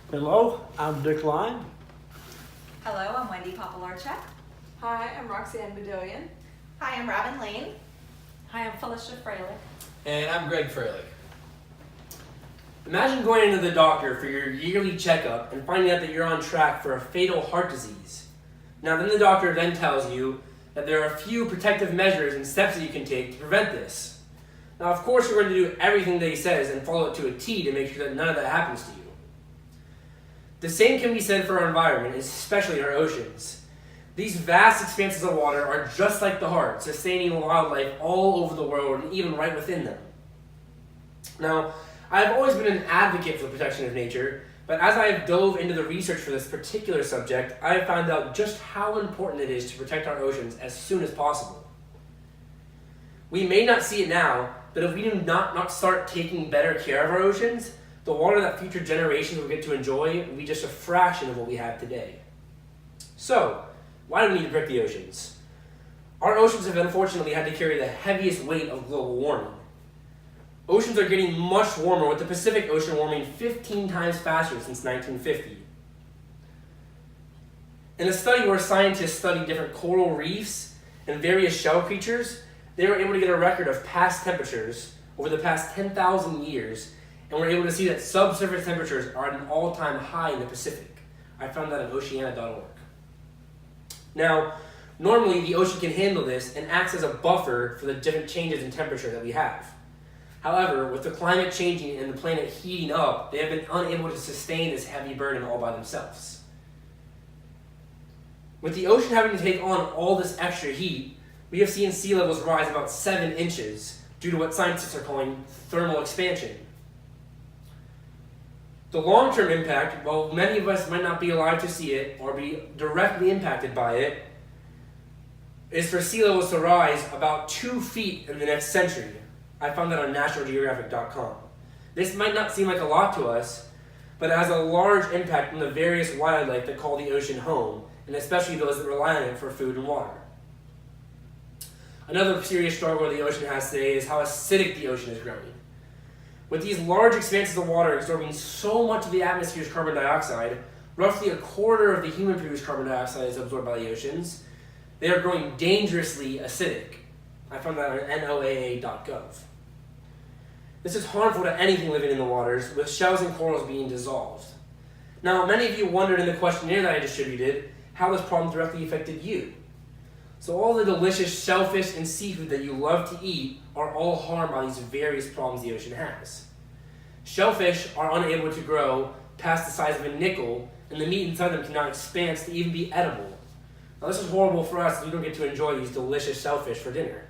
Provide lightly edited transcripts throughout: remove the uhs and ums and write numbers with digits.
Hello, I'm Dick Line. Hello, I'm Wendy Popolarchuk. Hi, I'm Roxanne Bedoyan. Hi, I'm Robin Lane. Hi, I'm Felicia Freilich. And I'm Greg Freilich. Imagine going into the doctor for your yearly checkup and finding out that you're on track for a fatal heart disease. Now then the doctor then tells you that there are a few protective measures and steps that you can take to prevent this. Now of course you're going to do everything that he says and follow it to a T to make sure that none of that happens to you. The same can be said for our environment, especially our oceans. These vast expanses of water are just like the heart, sustaining wildlife all over the world and even right within them. Now, I've always been an advocate for the protection of nature, but as I have dove into the research for this particular subject, I have found out just how important it is to protect our oceans as soon as possible. We may not see it now, but if we do not start taking better care of our oceans, the water that future generations will get to enjoy will be just a fraction of what we have today. So, why do we need to protect the oceans? Our oceans have unfortunately had to carry the heaviest weight of global warming. Oceans are getting much warmer, with the Pacific Ocean warming 15 times faster since 1950. In a study where scientists studied different coral reefs and various shell creatures, they were able to get a record of past temperatures over the past 10,000 years, and were able to see that subsurface temperatures are at an all-time high in the Pacific. I found that at oceana.org. Now, normally the ocean can handle this and acts as a buffer for the different changes in temperature that we have. However, with the climate changing and the planet heating up, they have been unable to sustain this heavy burden all by themselves. With the ocean having to take on all this extra heat, we have seen sea levels rise about 7 inches due to what scientists are calling thermal expansion. The long-term impact, while many of us might not be alive to see it or be directly impacted by it, is for sea levels to rise about 2 feet in the next century. I found that on nationalgeographic.com. This might not seem like a lot to us, but it has a large impact on the various wildlife that call the ocean home, and especially those that rely on it for food and water. Another serious struggle the ocean has today is how acidic the ocean is growing. With these large expanses of water absorbing so much of the atmosphere's carbon dioxide, roughly a quarter of the human-produced carbon dioxide is absorbed by the oceans, they are growing dangerously acidic. I found that on NOAA.gov. This is harmful to anything living in the waters, with shells and corals being dissolved. Now, many of you wondered in the questionnaire that I distributed how this problem directly affected you. So all the delicious shellfish and seafood that you love to eat are all harmed by these various problems the ocean has. Shellfish are unable to grow past the size of a nickel, and the meat inside them cannot expand to even be edible. Now this is horrible for us, as we don't get to enjoy these delicious shellfish for dinner.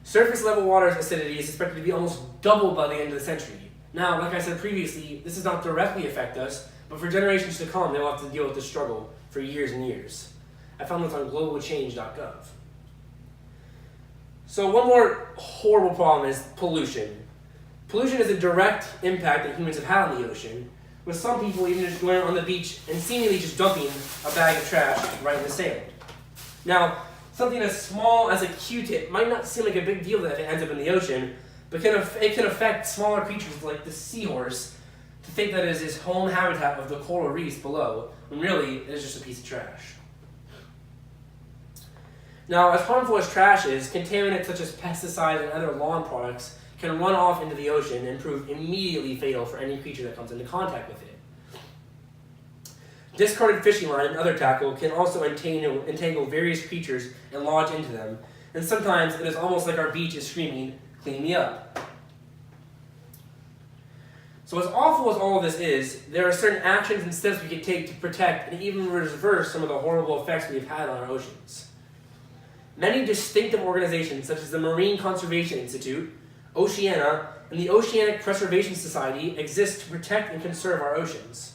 Surface level water's acidity is expected to be almost doubled by the end of the century. Now, like I said previously, this does not directly affect us, but for generations to come, they will have to deal with this struggle for years and years. I found this on globalchange.gov. So one more horrible problem is pollution. Pollution is a direct impact that humans have had on the ocean, with some people even just going on the beach and seemingly just dumping a bag of trash right in the sand. Now, something as small as a Q-tip might not seem like a big deal that it ends up in the ocean, but it can affect smaller creatures like the seahorse to think that it is his home habitat of the coral reefs below, when really it is just a piece of trash. Now, as harmful as trash is, contaminants such as pesticides and other lawn products can run off into the ocean and prove immediately fatal for any creature that comes into contact with it. Discarded fishing line and other tackle can also entangle various creatures and lodge into them, and sometimes it is almost like our beach is screaming, "Clean me up." So as awful as all of this is, there are certain actions and steps we can take to protect and even reverse some of the horrible effects we have had on our oceans. Many distinctive organizations, such as the Marine Conservation Institute, Oceana, and the Oceanic Preservation Society, exist to protect and conserve our oceans.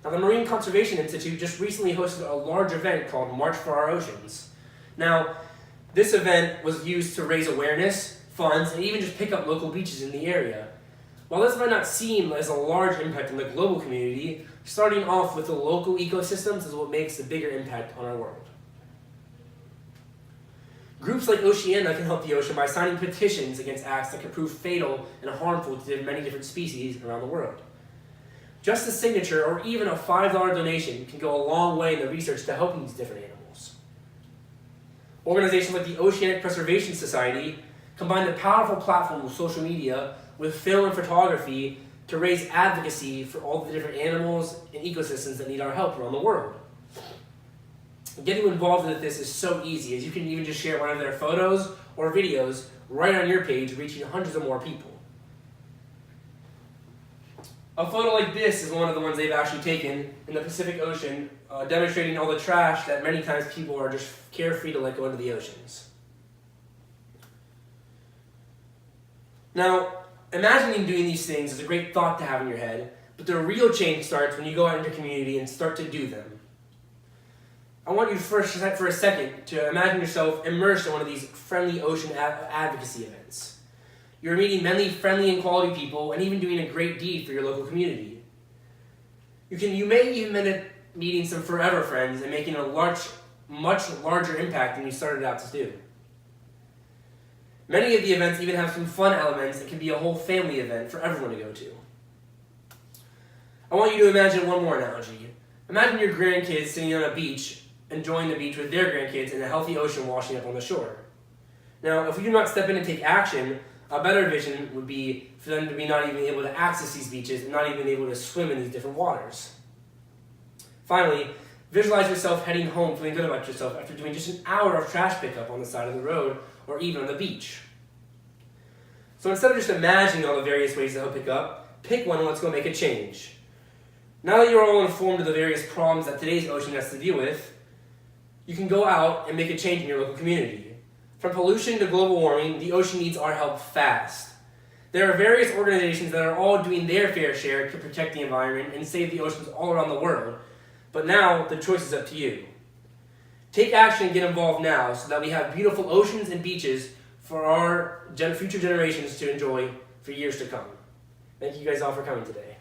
Now, the Marine Conservation Institute just recently hosted a large event called March for Our Oceans. Now, this event was used to raise awareness, funds, and even just pick up local beaches in the area. While this might not seem as a large impact on the global community, starting off with the local ecosystems is what makes the bigger impact on our world. Groups like Oceana can help the ocean by signing petitions against acts that can prove fatal and harmful to many different species around the world. Just a signature or even a $5 donation can go a long way in the research to helping these different animals. Organizations like the Oceanic Preservation Society combine the powerful platform of social media with film and photography to raise advocacy for all the different animals and ecosystems that need our help around the world. Getting involved with this is so easy, as you can even just share one of their photos or videos right on your page, reaching hundreds of more people. A photo like this is one of the ones they've actually taken in the Pacific Ocean, demonstrating all the trash that many times people are just carefree to let go into the oceans. Now, imagining doing these things is a great thought to have in your head, but the real change starts when you go out into your community and start to do them. I want you for a second to imagine yourself immersed in one of these friendly ocean advocacy events. You're meeting many friendly and quality people and even doing a great deed for your local community. You may even end up meeting some forever friends and making a much larger impact than you started out to do. Many of the events even have some fun elements and can be a whole family event for everyone to go to. I want you to imagine one more analogy. Imagine your grandkids sitting on a beach, enjoying the beach with their grandkids and a healthy ocean washing up on the shore. Now, if we do not step in and take action, a better vision would be for them to be not even able to access these beaches and not even able to swim in these different waters. Finally, visualize yourself heading home feeling good about yourself after doing just an hour of trash pickup on the side of the road or even on the beach. So instead of just imagining all the various ways to help pick up, pick one and let's go make a change. Now that you're all informed of the various problems that today's ocean has to deal with, you can go out and make a change in your local community. From pollution to global warming, the ocean needs our help fast. There are various organizations that are all doing their fair share to protect the environment and save the oceans all around the world, but now the choice is up to you. Take action and get involved now so that we have beautiful oceans and beaches for our future generations to enjoy for years to come. Thank you guys all for coming today.